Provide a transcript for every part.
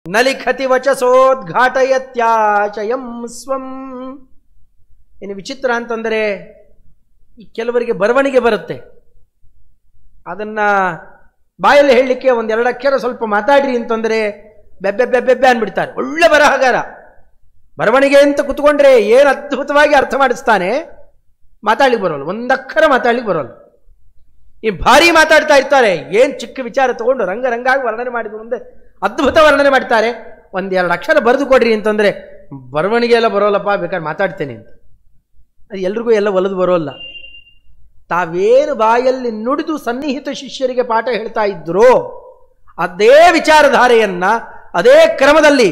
ನಲಿಖತಿ ವಚಸೋದ್ಘಾಟಯತ್ಯಾಚಯಂ ಸ್ವಂ. ಇನ್ನು ವಿಚಿತ್ರ ಅಂತಂದರೆ, ಈ ಕೆಲವರಿಗೆ ಬರವಣಿಗೆ ಬರುತ್ತೆ, ಅದನ್ನ ಬಾಯಲ್ಲಿ ಹೇಳಲಿಕ್ಕೆ ಒಂದೆರಡು ಅಕ್ಷರ ಸ್ವಲ್ಪ ಮಾತಾಡ್ರಿ ಅಂತಂದರೆ ಬೆಬ್ಬೆ ಬೆಬ್ಬೆಬ್ಬೆ ಅಂದ್ಬಿಡ್ತಾರೆ. ಒಳ್ಳೆ ಬರಹಗಾರ, ಬರವಣಿಗೆ ಅಂತ ಕುತ್ಕೊಂಡ್ರೆ ಏನು ಅದ್ಭುತವಾಗಿ ಅರ್ಥ ಮಾಡಿಸ್ತಾನೆ, ಮಾತಾಡ್ಲಿಕ್ಕೆ ಬರೋಲ್ಲ, ಒಂದಕ್ಷರ ಮಾತಾಡ್ಲಿಕ್ಕೆ ಬರೋಲ್ಲ. ಈ ಭಾರಿ ಮಾತಾಡ್ತಾ ಇರ್ತಾರೆ, ಏನು ಚಿಕ್ಕ ವಿಚಾರ ತಗೊಂಡು ರಂಗಾಗಿ ವರ್ಣನೆ ಮಾಡಿದ್ರು ಮುಂದೆ ಅದ್ಭುತ ವರ್ಣನೆ ಮಾಡ್ತಾರೆ. ಒಂದೆರಡು ಅಕ್ಷರ ಬರೆದು ಕೊಡ್ರಿ ಅಂತಂದರೆ ಬರವಣಿಗೆ ಎಲ್ಲ ಬರೋಲ್ಲಪ್ಪ, ಬೇಕಾದ್ರೆ ಮಾತಾಡ್ತೇನೆ ಅಂತ. ಅದು ಎಲ್ರಿಗೂ ಎಲ್ಲ ಒಲದು ಬರೋಲ್ಲ. ತಾವೇನು ಬಾಯಲ್ಲಿ ನುಡಿದು ಸನ್ನಿಹಿತ ಶಿಷ್ಯರಿಗೆ ಪಾಠ ಹೇಳ್ತಾ ಇದ್ರೋ ಅದೇ ವಿಚಾರಧಾರೆಯನ್ನ ಅದೇ ಕ್ರಮದಲ್ಲಿ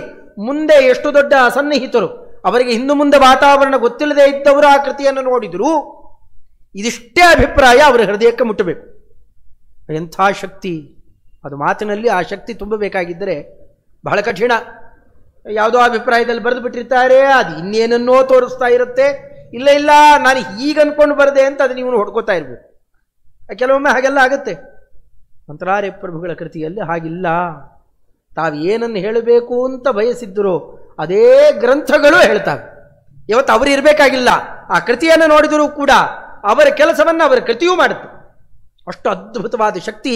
ಮುಂದೆ ಎಷ್ಟು ದೊಡ್ಡ ಅಸನ್ನಿಹಿತರು, ಅವರಿಗೆ ಹಿಂದು ಮುಂದೆ ವಾತಾವರಣ ಗೊತ್ತಿಲ್ಲದೆ ಇದ್ದವರು ಆ ಕೃತಿಯನ್ನು ನೋಡಿದ್ರು, ಇದಿಷ್ಟೇ ಅಭಿಪ್ರಾಯ ಅವರ ಹೃದಯಕ್ಕೆ ಮುಟ್ಟಬೇಕು. ಎಂಥ ಶಕ್ತಿ ಅದು! ಮಾತಿನಲ್ಲಿ ಆ ಶಕ್ತಿ ತುಂಬಬೇಕಾಗಿದ್ದರೆ ಬಹಳ ಕಠಿಣ. ಯಾವುದೋ ಅಭಿಪ್ರಾಯದಲ್ಲಿ ಬರೆದು ಬಿಟ್ಟಿರ್ತಾರೆ, ಅದು ಇನ್ನೇನನ್ನೋ ತೋರಿಸ್ತಾ ಇರುತ್ತೆ. ಇಲ್ಲ ಇಲ್ಲ, ನಾನು ಈಗ ಅನ್ಕೊಂಡು ಬರದೆ ಅಂತ ಅದು ನೀವು ಹೊಡ್ಕೋತಾ ಇರ್ಬೇಕು. ಕೆಲವೊಮ್ಮೆ ಹಾಗೆಲ್ಲ ಆಗುತ್ತೆ. ಮಂತ್ರಾಲಯ ಪ್ರಭುಗಳ ಕೃತಿಯಲ್ಲಿ ಹಾಗಿಲ್ಲ. ತಾವು ಏನನ್ನು ಹೇಳಬೇಕು ಅಂತ ಬಯಸಿದ್ದರೋ ಅದೇ ಗ್ರಂಥಗಳು ಹೇಳ್ತಾವೆ. ಇವತ್ತು ಅವರು ಇರಬೇಕಾಗಿಲ್ಲ, ಆ ಕೃತಿಯನ್ನು ನೋಡಿದರೂ ಕೂಡ ಅವರ ಕೆಲಸವನ್ನು ಅವರ ಕೃತಿಯೂ ಮಾಡುತ್ತೆ. ಅಷ್ಟು ಅದ್ಭುತವಾದ ಶಕ್ತಿ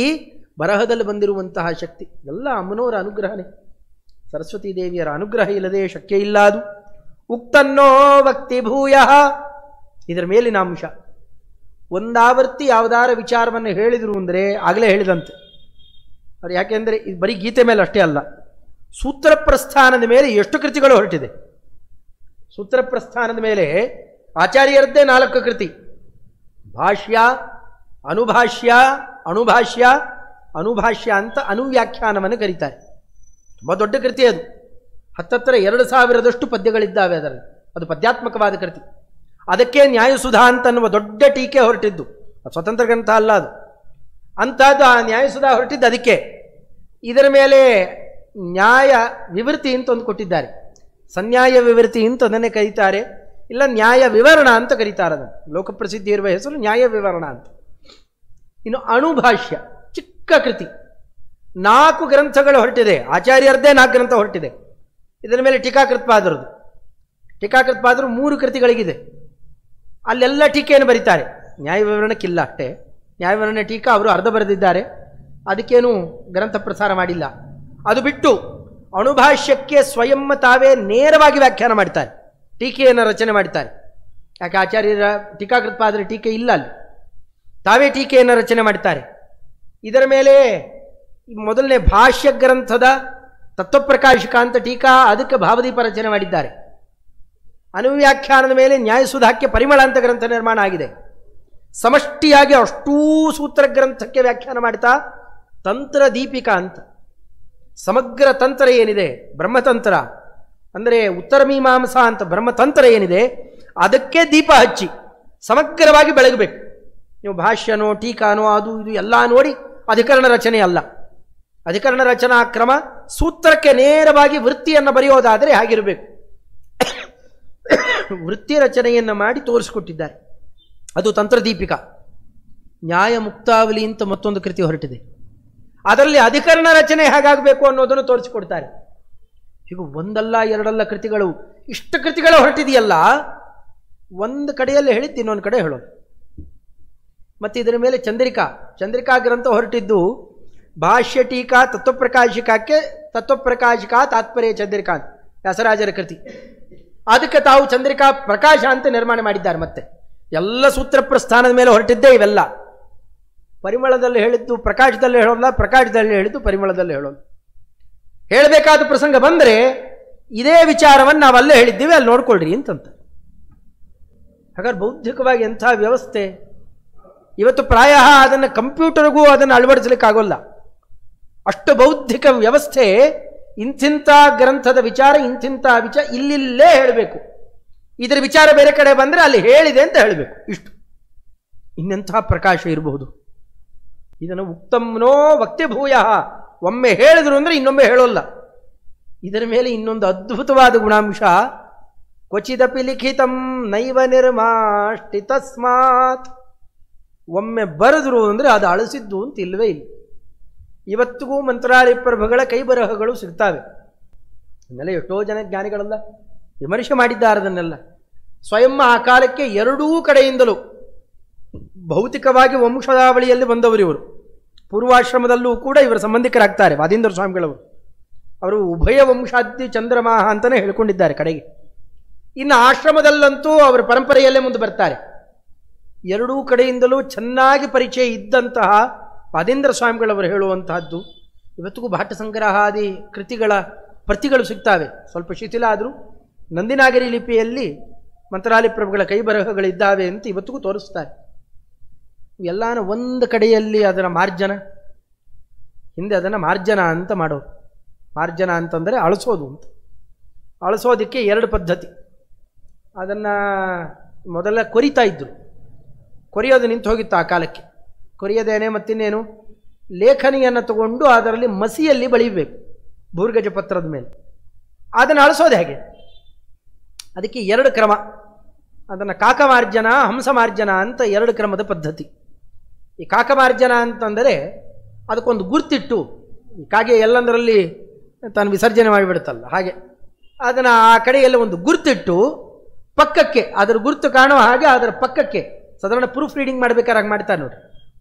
ಬರಹದಲ್ಲಿ ಬಂದಿರುವಂತಹ ಶಕ್ತಿ ಎಲ್ಲ ಅಮ್ಮನವರ ಅನುಗ್ರಹನೇ. ಸರಸ್ವತೀ ದೇವಿಯರ ಅನುಗ್ರಹ ಇಲ್ಲದೆ ಶಕ್ಯ ಇಲ್ಲ ಅದು. ಉಕ್ತನ್ನೋ ವಕ್ತಿ ಭೂಯ, ಇದರ ಮೇಲಿನ ಅಂಶ. ಒಂದಾವರ್ತಿ ಯಾವುದಾರ ವಿಚಾರವನ್ನು ಹೇಳಿದರು ಅಂದರೆ ಆಗಲೇ ಹೇಳಿದಂತೆ ಅವ್ರು. ಯಾಕೆಂದರೆ ಇದು ಬರೀ ಗೀತೆ ಮೇಲೆ ಅಷ್ಟೇ ಅಲ್ಲ, ಸೂತ್ರ ಪ್ರಸ್ಥಾನದ ಮೇಲೆ ಎಷ್ಟು ಕೃತಿಗಳು ಹೊರಟಿದೆ. ಸೂತ್ರ ಪ್ರಸ್ಥಾನದ ಮೇಲೆ ಆಚಾರ್ಯರದ್ದೇ 4 ಕೃತಿ: ಭಾಷ್ಯ, ಅನುಭಾಷ್ಯ, ಅಣುಭಾಷ್ಯ, ಅನುಭಾಷ್ಯ ಅಂತ ಅನುವ್ಯಾಖ್ಯಾನವನ್ನು ಕರೀತಾರೆ. ತುಂಬ ದೊಡ್ಡ ಕೃತಿ ಅದು. ಹತ್ತತ್ರ 2000ದಷ್ಟು ಪದ್ಯಗಳಿದ್ದಾವೆ ಅದರಲ್ಲಿ. ಅದು ಪದ್ಯಾತ್ಮಕವಾದ ಕೃತಿ. ಅದಕ್ಕೆ ನ್ಯಾಯಸುಧಾ ಅಂತನ್ನುವ ದೊಡ್ಡ ಟೀಕೆ ಹೊರಟಿದ್ದು. ಸ್ವತಂತ್ರ ಗ್ರಂಥ ಅಲ್ಲ ಅದು. ಅಂಥದ್ದು ಆ ನ್ಯಾಯಸುಧಾ ಹೊರಟಿದ್ದು ಅದಕ್ಕೆ. ಇದರ ಮೇಲೆ ನ್ಯಾಯ ವಿವೃತಿ ಅಂತ ಒಂದು ಕೊಟ್ಟಿದ್ದಾರೆ. ಸನ್ಯಾಯ ವಿವೃತಿ ಅಂತ ಅದನ್ನೇ ಕರೀತಾರೆ, ಇಲ್ಲ ನ್ಯಾಯ ವಿವರಣ ಅಂತ ಕರೀತಾರೆ. ಅದನ್ನು ಲೋಕಪ್ರಸಿದ್ಧಿ ಇರುವ ಹೆಸರು ನ್ಯಾಯ ವಿವರಣ ಅಂತ. ಇನ್ನು ಅಣುಭಾಷ್ಯ ಚಿಕ್ಕ ಕೃತಿ, 4 ಗ್ರಂಥಗಳು ಹೊರಟಿದೆ. ಆಚಾರ್ಯರದ್ದೇ 4 ಗ್ರಂಥ ಹೊರಟಿದೆ. ಇದರ ಮೇಲೆ ಟೀಕಾಕೃತ್ಪಾದರದು. ಟೀಕಾಕೃತ್ಪಾದರು 3 ಕೃತಿಗಳಿಗಿದೆ. ಅಲ್ಲೆಲ್ಲ ಟೀಕೆಯನ್ನು ಬರೀತಾರೆ. ನ್ಯಾಯ ವಿವರಣಕ್ಕಿಲ್ಲ ಅಷ್ಟೇ. ನ್ಯಾಯ ವಿವರಣೆ ಟೀಕಾ ಅವರು ಅರ್ಧ ಬರೆದಿದ್ದಾರೆ, ಅದಕ್ಕೇನು ಗ್ರಂಥ ಪ್ರಸಾರ ಮಾಡಿಲ್ಲ. ಅದು ಬಿಟ್ಟು ಅಣುಭಾಷ್ಯಕ್ಕೆ ಸ್ವಯಂ ತಾವೇ ನೇರವಾಗಿ ವ್ಯಾಖ್ಯಾನ ಮಾಡ್ತಾರೆ, ಟೀಕೆಯನ್ನು ರಚನೆ ಮಾಡ್ತಾರೆ. ಯಾಕೆ ಆಚಾರ್ಯರ ಟೀಕಾಕೃತ್ಪಾದರ ಟೀಕೆ ಇಲ್ಲ ಅಲ್ಲಿ, ತಾವೇ ಟೀಕೆಯನ್ನು ರಚನೆ ಮಾಡ್ತಾರೆ. ಇದರ ಮೇಲೆ ಮೊದಲನೇ ಭಾಷ್ಯ ಗ್ರಂಥದ ತತ್ವಪ್ರಕಾಶಿಕ ಅಂತ ಟೀಕಾ, ಅದಕ್ಕೆ ಭಾವದೀಪ ರಚನೆ ಮಾಡಿದ್ದಾರೆ. ಅನುವ್ಯಾಖ್ಯಾನದ ಮೇಲೆ ನ್ಯಾಯಸುಧಾಕ್ಕೆ ಪರಿಮಳ ಅಂತ ಗ್ರಂಥ ನಿರ್ಮಾಣ ಆಗಿದೆ. ಸಮಷ್ಟಿಯಾಗಿ ಅಷ್ಟೂ ಸೂತ್ರ ಗ್ರಂಥಕ್ಕೆ ವ್ಯಾಖ್ಯಾನ ಮಾಡ್ತಾ ತಂತ್ರ ದೀಪಿಕಾ ಅಂತ ಸಮಗ್ರ ತಂತ್ರ ಏನಿದೆ, ಬ್ರಹ್ಮತಂತ್ರ ಅಂದರೆ ಉತ್ತರ ಮೀಮಾಂಸಾ ಅಂತ ಬ್ರಹ್ಮತಂತ್ರ ಏನಿದೆ, ಅದಕ್ಕೆ ದೀಪ ಹಚ್ಚಿ ಸಮಗ್ರವಾಗಿ ಬೆಳಗಬೇಕು. ನೀವು ಭಾಷ್ಯನೋ ಟೀಕಾನೋ ಅದು ಇದು ಎಲ್ಲ ನೋಡಿ ಅಧಿಕರಣ ರಚನೆ ಅಲ್ಲ. ಅಧಿಕರಣ ರಚನಾ ಕ್ರಮ ಸೂತ್ರಕ್ಕೆ ನೇರವಾಗಿ ವೃತ್ತಿಯನ್ನು ಬರೆಯೋದಾದರೆ ಹಾಗಿರಬೇಕು. ವೃತ್ತಿ ರಚನೆಯನ್ನು ಮಾಡಿ ತೋರಿಸಿಕೊಟ್ಟಿದ್ದಾರೆ. ಅದು ತಂತ್ರದೀಪಿಕಾ. ನ್ಯಾಯ ಮುಕ್ತಾವಲಿ ಅಂತ ಮತ್ತೊಂದು ಕೃತಿ ಹೊರಟಿದೆ, ಅದರಲ್ಲಿ ಅಧಿಕರಣ ರಚನೆ ಹೇಗಾಗಬೇಕು ಅನ್ನೋದನ್ನು ತೋರಿಸಿಕೊಡ್ತಾರೆ. ಈಗ ಒಂದಲ್ಲ ಎರಡಲ್ಲ ಕೃತಿಗಳು, ಇಷ್ಟು ಕೃತಿಗಳು ಹೊರಟಿದೆಯಲ್ಲ, ಒಂದು ಕಡೆಯಲ್ಲಿ ಹೇಳಿದ್ದು ಇನ್ನೊಂದು ಕಡೆ ಹೇಳೋದು. ಮತ್ತು ಇದರ ಮೇಲೆ ಚಂದ್ರಿಕಾ ಗ್ರಂಥ ಹೊರಟಿದ್ದು ಭಾಷ್ಯ ಟೀಕಾ ತತ್ವಪ್ರಕಾಶಿಕಕ್ಕೆ ತತ್ವಪ್ರಕಾಶಿಕಾ ತಾತ್ಪರ್ಯ ಚಂದ್ರಿಕಾ ಅಂತ ವ್ಯಾಸರಾಜರ ಕೃತಿ. ಅದಕ್ಕೆ ತಾವು ಚಂದ್ರಿಕಾ ಪ್ರಕಾಶ ಅಂತ ನಿರ್ಮಾಣ ಮಾಡಿದ್ದಾರೆ. ಮತ್ತೆ ಎಲ್ಲ ಸೂತ್ರ ಪ್ರಸ್ಥಾನದ ಮೇಲೆ ಹೊರಟಿದ್ದೇ ಇವೆಲ್ಲ. ಪರಿಮಳದಲ್ಲಿ ಹೇಳಿದ್ದು ಪ್ರಕಾಶದಲ್ಲಿ ಹೇಳೋಲ್ಲ, ಪ್ರಕಾಶದಲ್ಲಿ ಹೇಳಿದ್ದು ಪರಿಮಳದಲ್ಲಿ ಹೇಳೋಲ್ಲ. ಹೇಳಬೇಕಾದ ಪ್ರಸಂಗ ಬಂದರೆ ಇದೇ ವಿಚಾರವನ್ನು ನಾವು ಅಲ್ಲೇ ಹೇಳಿದ್ದೀವಿ, ಅಲ್ಲಿ ನೋಡ್ಕೊಳ್ರಿ ಅಂತಂತ. ಹಾಗಾದ್ರೆ ಬೌದ್ಧಿಕವಾಗಿ ಎಂಥ ವ್ಯವಸ್ಥೆ! ಇವತ್ತು ಪ್ರಾಯ ಅದನ್ನು ಕಂಪ್ಯೂಟರ್ಗೂ ಅದನ್ನು ಅಳವಡಿಸಲಿಕ್ಕಾಗೋಲ್ಲ, ಅಷ್ಟು ಬೌದ್ಧಿಕ ವ್ಯವಸ್ಥೆ. ಇಂಥಿಂಥ ಗ್ರಂಥದ ವಿಚಾರ ಇಂಥಿಂಥ ವಿಚಾರ ಇಲ್ಲಿಲ್ಲೇ ಹೇಳಬೇಕು, ಇದರ ವಿಚಾರ ಬೇರೆ ಕಡೆ ಬಂದರೆ ಅಲ್ಲಿ ಹೇಳಿದೆ ಅಂತ ಹೇಳಬೇಕು. ಇಷ್ಟು ಇನ್ನೆಂಥ ಪ್ರಕಾಶ ಇರಬಹುದು! ಇದನ್ನು ಉಕ್ತಮ್ನೋ ವಕ್ತಿ ಭೂಯ, ಒಮ್ಮೆ ಹೇಳಿದ್ರು ಅಂದರೆ ಇನ್ನೊಮ್ಮೆ ಹೇಳೋಲ್ಲ. ಇದರ ಮೇಲೆ ಇನ್ನೊಂದು ಅದ್ಭುತವಾದ ಗುಣಾಂಶ, ಕ್ವಚಿದಪಿ ಲಿಖಿತಂ ನೈವ ನಿರ್ಮಾಷ್ಟಿ ತಸ್ಮಾತ್. ಒಮ್ಮೆ ಬರೆದ್ರು ಅಂದರೆ ಅದು ಅಳಿಸಿದ್ದು ಅಂತ ಇಲ್ಲವೇ ಇಲ್ಲ. ಇವತ್ತಿಗೂ ಮಂತ್ರಾಲಯ ಪ್ರಭುಗಳ ಕೈ ಬರಹಗಳು ಸಿಗ್ತವೆ. ಅದನ್ನೆಲ್ಲ ಎಷ್ಟೋ ಜನ ಜ್ಞಾನಿಗಳೆಲ್ಲ ವಿಮರ್ಶೆ ಮಾಡಿದ್ದಾರೆ. ಅದನ್ನೆಲ್ಲ ಸ್ವಯಂ ಆ ಕಾಲಕ್ಕೆ ಎರಡೂ ಕಡೆಯಿಂದಲೂ ಭೌತಿಕವಾಗಿ ವಂಶಾವಳಿಯಲ್ಲಿ ಬಂದವರು ಇವರು. ಪೂರ್ವಾಶ್ರಮದಲ್ಲೂ ಕೂಡ ಇವರ ಸಂಬಂಧಿಕರಾಗ್ತಾರೆ ವಾದೀಂದ್ರ ಸ್ವಾಮಿಗಳವರು. ಅವರು ಉಭಯ ವಂಶಾದ್ಯ ಚಂದ್ರಮಾಹ ಅಂತಲೇ ಹೇಳ್ಕೊಂಡಿದ್ದಾರೆ ಕಡೆಗೆ. ಇನ್ನು ಆಶ್ರಮದಲ್ಲಂತೂ ಅವರ ಪರಂಪರೆಯಲ್ಲೇ ಮುಂದೆ ಬರ್ತಾರೆ. ಎರಡೂ ಕಡೆಯಿಂದಲೂ ಚೆನ್ನಾಗಿ ಪರಿಚಯ ಇದ್ದಂತಹ ವಾದೀಂದ್ರ ಸ್ವಾಮಿಗಳವರು ಹೇಳುವಂತಹದ್ದು ಇವತ್ತಿಗೂ ಭಾಟ ಸಂಗ್ರಹಾದಿ ಕೃತಿಗಳ ಪ್ರತಿಗಳು ಸಿಗ್ತಾವೆ. ಸ್ವಲ್ಪ ಶಿಥಿಲ ಆದರೂ ನಂದಿನಾಗರಿ ಲಿಪಿಯಲ್ಲಿ ಮಂತ್ರಾಲಯ ಪ್ರಭುಗಳ ಕೈ ಬರಹಗಳಿದ್ದಾವೆ ಅಂತ ಇವತ್ತಿಗೂ ತೋರಿಸ್ತಾರೆ. ಎಲ್ಲಾನ ಒಂದು ಕಡೆಯಲ್ಲಿ ಅದರ ಮಾರ್ಜನ, ಹಿಂದೆ ಅದನ್ನು ಮಾರ್ಜನ ಅಂತ ಮಾಡೋರು. ಮಾರ್ಜನ ಅಂತಂದರೆ ಅಳಿಸೋದು ಅಂತ. ಅಳಿಸೋದಕ್ಕೆ ಎರಡು ಪದ್ಧತಿ. ಅದನ್ನು ಮೊದಲ ಕೊರಿತಾ ಇದ್ದರು. ಕೊರಿಯೋದು ನಿಂತು ಹೋಗಿತ್ತು ಆ ಕಾಲಕ್ಕೆ. ಕೊರಿಯದೇನೆ ಮತ್ತಿನ್ನೇನು, ಲೇಖನಿಯನ್ನು ತಗೊಂಡು ಅದರಲ್ಲಿ ಮಸಿಯಲ್ಲಿ ಬಳಿಬೇಕು ಭೂರ್ಗಜ ಪತ್ರದ ಮೇಲೆ. ಅದನ್ನು ಅಳಿಸೋದು ಹೇಗೆ? ಅದಕ್ಕೆ ಎರಡು ಕ್ರಮ. ಅದನ್ನು ಕಾಕಮಾರ್ಜನ, ಹಂಸಮಾರ್ಜನ ಅಂತ ಎರಡು ಕ್ರಮದ ಪದ್ಧತಿ. ಈ ಕಾಕಮಾರ್ಜನ ಅಂತಂದರೆ ಅದಕ್ಕೊಂದು ಗುರ್ತಿಟ್ಟು, ಕಾಗೆ ಎಲ್ಲಂದರಲ್ಲಿ ತಾನು ವಿಸರ್ಜನೆ ಮಾಡಿಬಿಡುತ್ತಲ್ಲ ಹಾಗೆ, ಅದನ್ನು ಆ ಕಡೆಯಲ್ಲಿ ಒಂದು ಗುರ್ತಿಟ್ಟು ಪಕ್ಕಕ್ಕೆ ಅದರ ಗುರ್ತು ಕಾಣುವ ಹಾಗೆ ಅದರ ಪಕ್ಕಕ್ಕೆ ಸಾಧಾರಣ ಪ್ರೂಫ್ ರೀಡಿಂಗ್ ಮಾಡಬೇಕಾದ್ರೆ ಹಾಗೆ ಮಾಡ್ತಾರೆ ನೋಡಿ,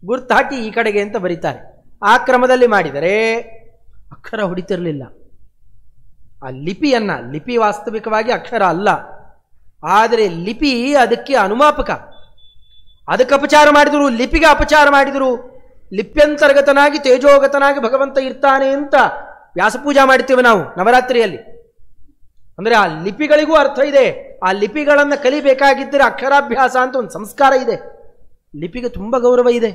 ಗುರ್ತು ಹಾಕಿ ಈ ಕಡೆಗೆ ಅಂತ ಬರೀತಾರೆ. ಆ ಕ್ರಮದಲ್ಲಿ ಮಾಡಿದರೆ ಅಕ್ಷರ ಹೊಡಿತಿರಲಿಲ್ಲ. ಆ ಲಿಪಿಯನ್ನು, ಲಿಪಿ ವಾಸ್ತವಿಕವಾಗಿ ಅಕ್ಷರ ಅಲ್ಲ, ಆದರೆ ಲಿಪಿ ಅದಕ್ಕೆ ಅನುಮಾಪಕ. ಅದಕ್ಕೆ ಅಪಚಾರ ಮಾಡಿದರು, ಲಿಪಿಗೆ ಅಪಚಾರ ಮಾಡಿದರು. ಲಿಪ್ಯಂತರ್ಗತನಾಗಿ ತೇಜೋಗತನಾಗಿ ಭಗವಂತ ಇರ್ತಾನೆ ಅಂತ ವ್ಯಾಸಪೂಜಾ ಮಾಡ್ತೇವೆ ನಾವು ನವರಾತ್ರಿಯಲ್ಲಿ. ಅಂದರೆ ಆ ಲಿಪಿಗಳಿಗೂ ಅರ್ಥ ಇದೆ. ಆ ಲಿಪಿಗಳನ್ನು ಕಲಿಬೇಕಾಗಿದ್ದರೆ ಅಕ್ಷರಾಭ್ಯಾಸ ಅಂತ ಒಂದು ಸಂಸ್ಕಾರ ಇದೆ. ಲಿಪಿಗೆ ತುಂಬ ಗೌರವ ಇದೆ.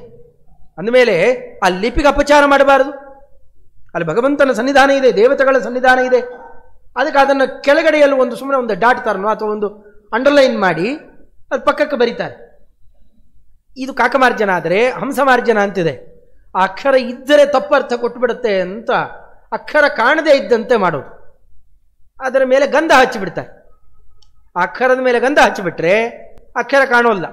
ಅಂದಮೇಲೆ ಆ ಲಿಪಿಗೆ ಅಪಚಾರ ಮಾಡಬಾರದು. ಅಲ್ಲಿ ಭಗವಂತನ ಸನ್ನಿಧಾನ ಇದೆ, ದೇವತೆಗಳ ಸನ್ನಿಧಾನ ಇದೆ. ಅದಕ್ಕೆ ಅದನ್ನು ಕೆಳಗಡೆಯಲ್ಲಿ ಒಂದು ಸುಮ್ಮನೆ ಒಂದು ಡಾಟ್ ತರನೋ ಅಥವಾ ಒಂದು ಅಂಡರ್ಲೈನ್ ಮಾಡಿ ಅದು ಪಕ್ಕಕ್ಕೆ ಬರೀತಾರೆ. ಇದು ಕಾಕಮಾರ್ಜನ. ಆದರೆ ಹಂಸಮಾರ್ಜನ ಅಂತಿದೆ. ಆ ಅಕ್ಷರ ಇದ್ದರೆ ತಪ್ಪರ್ಥ ಕೊಟ್ಟುಬಿಡುತ್ತೆ ಅಂತ ಅಕ್ಷರ ಕಾಣದೇ ಇದ್ದಂತೆ ಮಾಡೋದು. ಅದರ ಮೇಲೆ ಗಂಧ ಹಚ್ಚಿಬಿಡ್ತಾರೆ. ಆ ಅಕ್ಷರದ ಮೇಲೆ ಗಂಧ ಹಚ್ಚಿಬಿಟ್ರೆ ಅಕ್ಷರ ಕಾಣೋಲ್ಲ.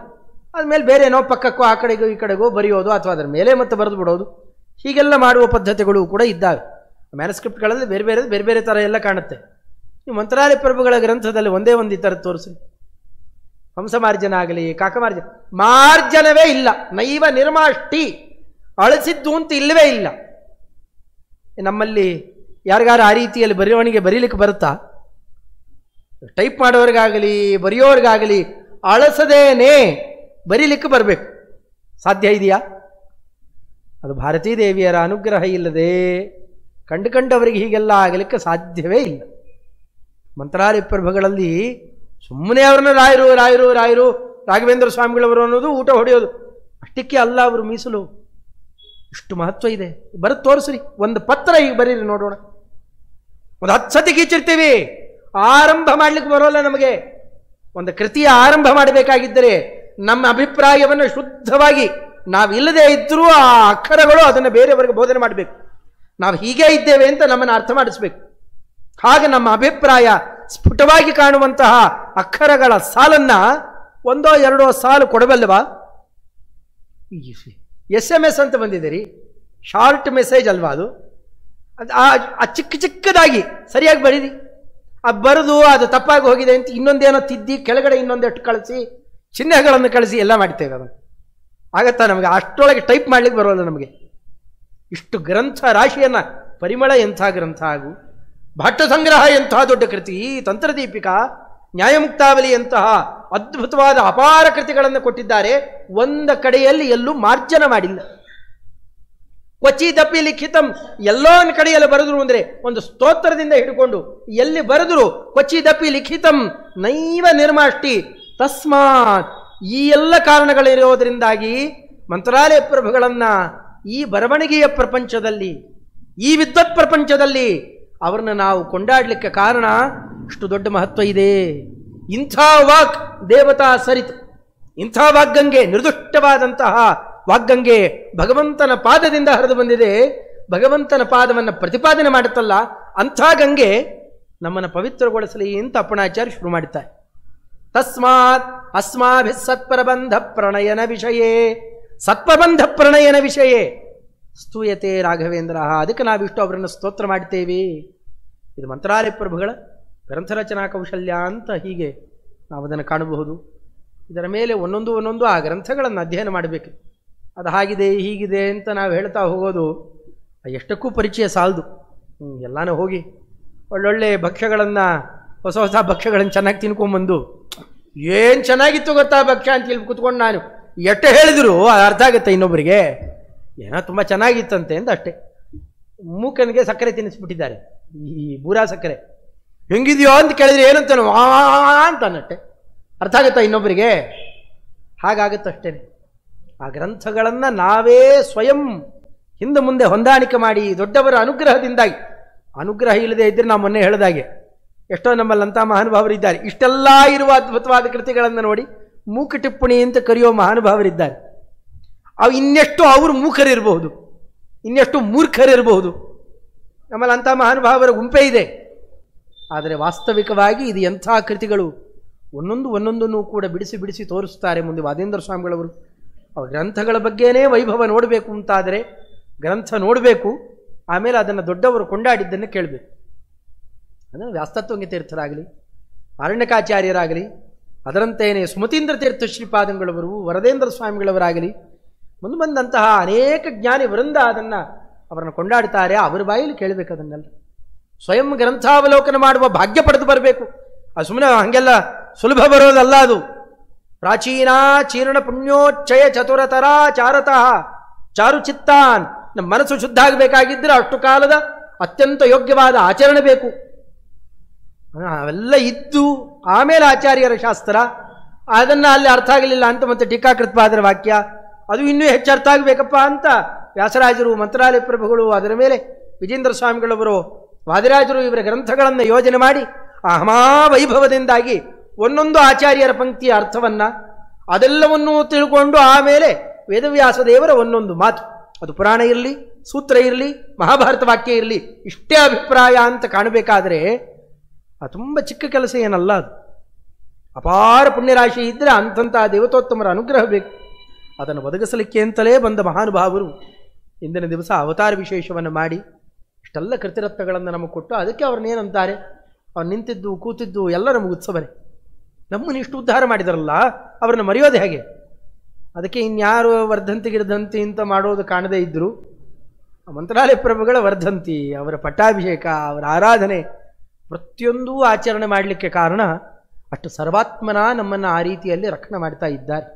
ಅದ್ಮೇಲೆ ಬೇರೆ ಏನೋ ಪಕ್ಕಕ್ಕೋ ಆ ಕಡೆಗೋ ಈ ಕಡೆಗೋ ಬರೆಯೋದು ಅಥವಾ ಅದರ ಮೇಲೆ ಮತ್ತೆ ಬರೆದು ಬಿಡೋದು, ಹೀಗೆಲ್ಲ ಮಾಡುವ ಪದ್ಧತಿಗಳು ಕೂಡ ಇದ್ದಾವೆ. ಮ್ಯಾನುಸ್ಕ್ರಿಪ್ಟ್ಗಳಲ್ಲಿ ಬೇರೆ ಬೇರೆ ಥರ ಎಲ್ಲ ಕಾಣುತ್ತೆ. ನೀವು ಮಂತ್ರಾಲಯ ಪ್ರಭುಗಳ ಗ್ರಂಥದಲ್ಲಿ ಒಂದೇ ಒಂದು ಈ ಥರ ತೋರಿಸಿ. ಹಂಸಮಾರ್ಜನ ಆಗಲಿ ಕಾಕಮಾರ್ಜನ, ಮಾರ್ಜನವೇ ಇಲ್ಲ. ನೈವ ನಿರ್ಮಾಷ್ಟಿ, ಅಳಿಸಿದ್ದು ಅಂತ ಇಲ್ಲವೇ ಇಲ್ಲ. ನಮ್ಮಲ್ಲಿ ಯಾರಿಗಾರು ಆ ರೀತಿಯಲ್ಲಿ ಬರೆಯೋಣಿಗೆ ಬರೀಲಿಕ್ಕೆ ಬರುತ್ತಾ? ಟೈಪ್ ಮಾಡೋರಿಗಾಗಲಿ ಬರೆಯೋರಿಗಾಗಲಿ ಅಳಸದೇನೆ ಬರೀಲಿಕ್ಕೆ ಬರಬೇಕು. ಸಾಧ್ಯ ಇದೆಯಾ? ಅದು ಭಾರತೀ ದೇವಿಯರ ಅನುಗ್ರಹ ಇಲ್ಲದೆ ಕಂಡುಕೊಂಡವರಿಗೆ ಹೀಗೆಲ್ಲ ಆಗಲಿಕ್ಕೆ ಸಾಧ್ಯವೇ ಇಲ್ಲ. ಮಂತ್ರಾಲಯ ಪ್ರಭುಗಳಲ್ಲಿ ಸುಮ್ಮನೆ ಅವ್ರನ್ನ ರಾಯರು ರಾಯರು ರಾಯರು ರಾಘವೇಂದ್ರ ಸ್ವಾಮಿಗಳವರು ಅನ್ನೋದು, ಊಟ ಹೊಡೆಯೋದು ಅಷ್ಟಕ್ಕೆ ಅಲ್ಲ ಅವರು ಮೀಸಲು. ಇಷ್ಟು ಮಹತ್ವ ಇದೆ. ಬರುತ್ತೆ ತೋರಿಸ್ರಿ, ಒಂದು ಪತ್ರ ಈಗ ಬರೀರಿ ನೋಡೋಣ. ಒಂದು 10 ಸತಿ ಗೀಚಿರ್ತೀವಿ, ಆರಂಭ ಮಾಡ್ಲಿಕ್ಕೆ ಬರೋಲ್ಲ ನಮಗೆ. ಒಂದು ಕೃತಿಯ ಆರಂಭ ಮಾಡಬೇಕಾಗಿದ್ದರೆ ನಮ್ಮ ಅಭಿಪ್ರಾಯವನ್ನು ಶುದ್ಧವಾಗಿ ನಾವಿಲ್ಲದೆ ಇದ್ದರೂ ಆ ಅಕ್ಷರಗಳು ಅದನ್ನು ಬೇರೆಯವರಿಗೆ ಬೋಧನೆ ಮಾಡಬೇಕು. ನಾವು ಹೀಗೆ ಇದ್ದೇವೆ ಅಂತ ನಮ್ಮನ್ನು ಅರ್ಥ ಮಾಡಿಸ್ಬೇಕು. ಹಾಗೆ ನಮ್ಮ ಅಭಿಪ್ರಾಯ ಸ್ಫುಟವಾಗಿ ಕಾಣುವಂತಹ ಅಕ್ಷರಗಳ ಸಾಲನ್ನ ಒಂದೋ ಎರಡೋ ಸಾಲು ಕೊಡಬಲ್ಲವಾ? SMS ಅಂತ ಬಂದಿದ್ದೀರಿ, ಶಾರ್ಟ್ ಮೆಸೇಜ್ ಅಲ್ವಾ ಅದು? ಆ ಚಿಕ್ಕದಾಗಿ ಸರಿಯಾಗಿ ಬರೀರಿ. ಅದು ಬರೆದು ಅದು ತಪ್ಪಾಗಿ ಹೋಗಿದೆ ಅಂತ ಇನ್ನೊಂದೇನೋ ತಿದ್ದಿ ಕೆಳಗಡೆ ಇನ್ನೊಂದೆಷ್ಟು ಕಳಿಸಿ ಚಿಹ್ನೆಗಳನ್ನು ಕಳಿಸಿ ಎಲ್ಲ ಮಾಡ್ತೇವೆ. ಅದನ್ನು ಆಗತ್ತಾ ನಮಗೆ? ಅಷ್ಟರೊಳಗೆ ಟೈಪ್ ಮಾಡ್ಲಿಕ್ಕೆ ಬರೋಲ್ಲ ನಮಗೆ. ಇಷ್ಟು ಗ್ರಂಥ ರಾಶಿಯನ್ನು, ಪರಿಮಳ ಎಂಥ ಗ್ರಂಥ ಹಾಗೂ ಭಾಟ್ಟ ಸಂಗ್ರಹ ಎಂತಹ ದೊಡ್ಡ ಕೃತಿ, ತಂತ್ರದೀಪಿಕಾ, ನ್ಯಾಯಮುಕ್ತಾವಲಿಯಂತಹ ಅದ್ಭುತವಾದ ಅಪಾರ ಕೃತಿಗಳನ್ನು ಕೊಟ್ಟಿದ್ದಾರೆ. ಒಂದ ಕಡೆಯಲ್ಲಿ ಎಲ್ಲೂ ಮಾರ್ಜನ ಮಾಡಿಲ್ಲ. ಕ್ವಚಿದಪಿ ಲಿಖಿತಂ, ಎಲ್ಲೋ ಒಂದು ಕಡೆಯಲ್ಲಿ ಬರೆದ್ರು ಅಂದರೆ ಒಂದು ಸ್ತೋತ್ರದಿಂದ ಹಿಡ್ಕೊಂಡು ಎಲ್ಲಿ ಬರೆದ್ರು ಕ್ವಚಿದಪಿ ಲಿಖಿತಂ ನೈವ ನಿರ್ಮಾಷ್ಟಿ ತಸ್ಮಾತ್. ಈ ಎಲ್ಲ ಕಾರಣಗಳಿರೋದರಿಂದಾಗಿ ಮಂತ್ರಾಲಯ ಪ್ರಭುಗಳನ್ನ ಈ ಬರವಣಿಗೆಯ ಪ್ರಪಂಚದಲ್ಲಿ, ಈ ವಿದ್ವತ್ ಪ್ರಪಂಚದಲ್ಲಿ ಅವರನ್ನು ನಾವು ಕೊಂಡಾಡಲಿಕ್ಕೆ ಕಾರಣ ಇಷ್ಟು ದೊಡ್ಡ ಮಹತ್ವ ಇದೆ. ಇಂಥ ವಾಕ್ ದೇವತಾ ಸರಿತು, ಇಂಥ ವಾಗ್ಗಂಗೆ, ನಿರ್ದುಷ್ಟವಾದಂತಹ ವಾಗ್ಗಂಗೆ ಭಗವಂತನ ಪಾದದಿಂದ ಹರಿದು ಬಂದಿದೆ. ಭಗವಂತನ ಪಾದವನ್ನು ಪ್ರತಿಪಾದನೆ ಮಾಡುತ್ತಲ್ಲ, ಅಂಥ ಗಂಗೆ ನಮ್ಮನ್ನು ಪವಿತ್ರಗೊಳಿಸಲಿ ಅಂತ ಅಪ್ಪಣಾಚಾರ್ಯ ಶುರು ಮಾಡುತ್ತಾರೆ. ತಸ್ಮಾತ್ ಅಸ್ಮಾಭಿ ಸತ್ಪ್ರಬಂಧ ಪ್ರಣಯನ ವಿಷಯೇ, ಸತ್ಪ್ರಬಂಧ ಪ್ರಣಯನ ವಿಷಯೇ ಸ್ತೂಯತೆ ರಾಘವೇಂದ್ರ. ಅದಕ್ಕೆ ನಾವಿಷ್ಟು ಅವರನ್ನು ಸ್ತೋತ್ರ ಮಾಡ್ತೇವೆ. ಇದು ಮಂತ್ರಾಲಯ ಪ್ರಭುಗಳ ಗ್ರಂಥರಚನಾ ಕೌಶಲ್ಯ ಅಂತ ಹೀಗೆ ನಾವು ಅದನ್ನು ಕಾಣಬಹುದು. ಇದರ ಮೇಲೆ ಒಂದೊಂದು ಆ ಗ್ರಂಥಗಳನ್ನು ಅಧ್ಯಯನ ಮಾಡಬೇಕು. ಅದು ಹಾಗಿದೆ ಹೀಗಿದೆ ಅಂತ ನಾವು ಹೇಳ್ತಾ ಹೋಗೋದು ಎಷ್ಟಕ್ಕೂ ಪರಿಚಯ ಸಾಲದು. ಎಲ್ಲನೂ ಹೋಗಿ ಒಳ್ಳೊಳ್ಳೆ ಭಕ್ಷ್ಯಗಳನ್ನು, ಹೊಸ ಹೊಸ ಭಕ್ಷ್ಯಗಳನ್ನು ಚೆನ್ನಾಗಿ ತಿನ್ಕೊಂಬಂದು ಏನು ಚೆನ್ನಾಗಿತ್ತು ಗೊತ್ತಾ ಭಕ್ಷ್ಯ ಅಂತ ಇಲ್ಲಿ ಕೂತ್ಕೊಂಡು ನಾನು ಎಷ್ಟು ಹೇಳಿದ್ರು ಅದು ಅರ್ಥ ಆಗುತ್ತೆ ಇನ್ನೊಬ್ಬರಿಗೆ. ಏನೋ ತುಂಬ ಚೆನ್ನಾಗಿತ್ತಂತೆ ಅಂತ ಅಷ್ಟೇ. ಮೂಕನಿಗೆ ಸಕ್ಕರೆ ತಿನ್ನಿಸ್ಬಿಟ್ಟಿದ್ದಾರೆ, ಈ ಬೂರಾ ಸಕ್ಕರೆ. ಹೆಂಗಿದೆಯೋ ಅಂತ ಕೇಳಿದ್ರೆ ಏನಂತಾನು ಅಂತಾನಟ್ಟೆ, ಅರ್ಥ ಆಗುತ್ತಾ ಇನ್ನೊಬ್ಬರಿಗೆ? ಹಾಗಾಗುತ್ತಷ್ಟೇ. ಆ ಗ್ರಂಥಗಳನ್ನು ನಾವೇ ಸ್ವಯಂ ಹಿಂದೆ ಮುಂದೆ ಹೊಂದಾಣಿಕೆ ಮಾಡಿ ದೊಡ್ಡವರ ಅನುಗ್ರಹದಿಂದಾಗಿ, ಅನುಗ್ರಹ ಇಲ್ಲದೆ ಇದ್ದರೆ ನಾವು ಮೊನ್ನೆ ಹೇಳಿದಾಗೆ ಎಷ್ಟೋ ನಮ್ಮಲ್ಲಂಥ ಮಹಾನುಭಾವರಿದ್ದಾರೆ. ಇಷ್ಟೆಲ್ಲ ಇರುವ ಅದ್ಭುತವಾದ ಕೃತಿಗಳನ್ನು ನೋಡಿ ಮೂಕ ಟಿಪ್ಪಣಿ ಅಂತ ಕರೆಯೋ ಮಹಾನುಭಾವರಿದ್ದಾರೆ. ಅವು ಇನ್ನೆಷ್ಟು ಅವರು ಮೂಕರಿರಬಹುದು, ಇನ್ನೆಷ್ಟು ಮೂರ್ಖರಿರಬಹುದು. ನಮ್ಮಲ್ಲಿ ಅಂಥ ಮಹಾನುಭಾವರ ಗುಂಪೇ ಇದೆ. ಆದರೆ ವಾಸ್ತವಿಕವಾಗಿ ಇದು ಎಂಥ ಕೃತಿಗಳು, ಒಂದೊಂದನ್ನು ಕೂಡ ಬಿಡಿಸಿ ಬಿಡಿಸಿ ತೋರಿಸ್ತಾರೆ ಮುಂದೆ ವಾದೇಂದ್ರ ಸ್ವಾಮಿಗಳವರು. ಅವ ಗ್ರಂಥಗಳ ಬಗ್ಗೆನೇ ವೈಭವ ನೋಡಬೇಕು ಅಂತಾದರೆ ಗ್ರಂಥ ನೋಡಬೇಕು, ಆಮೇಲೆ ಅದನ್ನು ದೊಡ್ಡವರು ಕೊಂಡಾಡಿದ್ದನ್ನು ಕೇಳಬೇಕು. ಅದನ್ನು ವ್ಯಾಸ್ತತ್ವಂಗ ತೀರ್ಥರಾಗಲಿ, ಅರಣ್ಯಕಾಚಾರ್ಯರಾಗಲಿ, ಅದರಂತೆಯೇ ಸುಮತೀಂದ್ರ ತೀರ್ಥ ಶ್ರೀಪಾದಂಗಳವರು, ವರದೇಂದ್ರ ಸ್ವಾಮಿಗಳವರಾಗಲಿ, ಮುಂದೆ ಬಂದಂತಹ ಅನೇಕ ಜ್ಞಾನಿ ವೃಂದ ಅವರನ್ನು ಕೊಂಡಾಡ್ತಾರೆ. ಅವರ ಬಾಯಲ್ಲಿ ಕೇಳಬೇಕು ಅದನ್ನೆಲ್ಲ. ಸ್ವಯಂ ಗ್ರಂಥಾವಲೋಕನ ಮಾಡುವ ಭಾಗ್ಯ ಪಡೆದು ಬರಬೇಕು. ಅದು ಸುಮ್ಮನೆ ಹಾಗೆಲ್ಲ ಸುಲಭ ಬರೋದಲ್ಲ. ಅದು ಪ್ರಾಚೀನ ಚೀರ್ಣ ಪುಣ್ಯೋಚ್ಚಯ ಚತುರತರ ಚಾರತಃ ಚಾರು ಚಿತ್ತಾನ್. ನಮ್ಮ ಮನಸ್ಸು ಶುದ್ಧ ಆಗಬೇಕಾಗಿದ್ದರೆ ಅಷ್ಟು ಕಾಲದ ಅತ್ಯಂತ ಯೋಗ್ಯವಾದ ಆಚರಣೆ ಬೇಕು. ಅವೆಲ್ಲ ಇದ್ದು ಆಮೇಲೆ ಆಚಾರ್ಯರ ಶಾಸ್ತ್ರ. ಅದನ್ನು ಅಲ್ಲಿ ಅರ್ಥ ಆಗಲಿಲ್ಲ ಅಂತ ಮತ್ತೆ ಟೀಕಾಕೃತ್ಪಾದರ ವಾಕ್ಯ ಅದು ಇನ್ನೂ ಹೆಚ್ಚು ಅರ್ಥ ಆಗಬೇಕಪ್ಪ ಅಂತ ವ್ಯಾಸರಾಜರು, ಮಂತ್ರಾಲಯ ಪ್ರಭುಗಳು, ಅದರ ಮೇಲೆ ವಿಜೇಂದ್ರ ಸ್ವಾಮಿಗಳವರು, ವಾದಿರಾಜರು ಇವರ ಗ್ರಂಥಗಳನ್ನು ಯೋಜನೆ ಮಾಡಿ ಆ ಮಹಾವೈಭವದಿಂದಾಗಿ ಒಂದೊಂದು ಆಚಾರ್ಯರ ಪಂಕ್ತಿಯ ಅರ್ಥವನ್ನು ಅದೆಲ್ಲವನ್ನೂ ತಿಳ್ಕೊಂಡು ಆಮೇಲೆ ವೇದವ್ಯಾಸ ದೇವರ ಒಂದೊಂದು ಮಾತು, ಅದು ಪುರಾಣ ಇರಲಿ, ಸೂತ್ರ ಇರಲಿ, ಮಹಾಭಾರತ ವಾಕ್ಯ ಇರಲಿ, ಇಷ್ಟೇ ಅಭಿಪ್ರಾಯ ಅಂತ ಕಾಣಬೇಕಾದರೆ ಅದು ತುಂಬ ಚಿಕ್ಕ ಕೆಲಸ ಏನಲ್ಲ. ಅದು ಅಪಾರ ಪುಣ್ಯರಾಶಿ ಇದ್ದರೆ ಅಂಥಂಥ ದೇವತೋತ್ತಮರ ಅನುಗ್ರಹ ಬೇಕು. ಅದನ್ನು ಒದಗಿಸಲಿಕ್ಕೆ ಅಂತಲೇ ಬಂದ ಮಹಾನುಭಾವರು ಇಂದಿನ ದಿವಸ ಅವತಾರ ವಿಶೇಷವನ್ನು ಮಾಡಿ ಇಷ್ಟೆಲ್ಲ ಕೃತಿರತ್ನಗಳನ್ನು ನಮಗೆ ಕೊಟ್ಟು ಅದಕ್ಕೆ ಅವ್ರನ್ನೇನಂತಾರೆ, ಅವ್ರು ನಿಂತಿದ್ದು ಕೂತಿದ್ದು ಎಲ್ಲ ನಮಗೆ ಉತ್ಸವನೇ. ನಮ್ಮನ್ನು ಇಷ್ಟು ಉದ್ಧಾರ ಮಾಡಿದಾರಲ್ಲ, ಅವ್ರನ್ನ ಮರೆಯೋದು ಹೇಗೆ? ಅದಕ್ಕೆ ಇನ್ಯಾರು ವರ್ಧಂತಿ ಗಿರ್ಧಂತಿ ಅಂತ ಮಾಡೋದು ಕಾಣದೇ ಇದ್ದರು. ಮಂತ್ರಾಲಯ ಪ್ರಭುಗಳ ವರ್ಧಂತಿ, ಅವರ ಪಟ್ಟಾಭಿಷೇಕ, ಅವರ ಆರಾಧನೆ ಪ್ರತಿಯೊಂದೂ ಆಚರಣೆ ಮಾಡಲಿಕ್ಕೆ ಕಾರಣ ಅಷ್ಟು ಸರ್ವಾತ್ಮನ ನಮ್ಮನ್ನು ಆ ರೀತಿಯಲ್ಲಿ ರಕ್ಷಣೆ ಮಾಡ್ತಾ ಇದ್ದಾರೆ.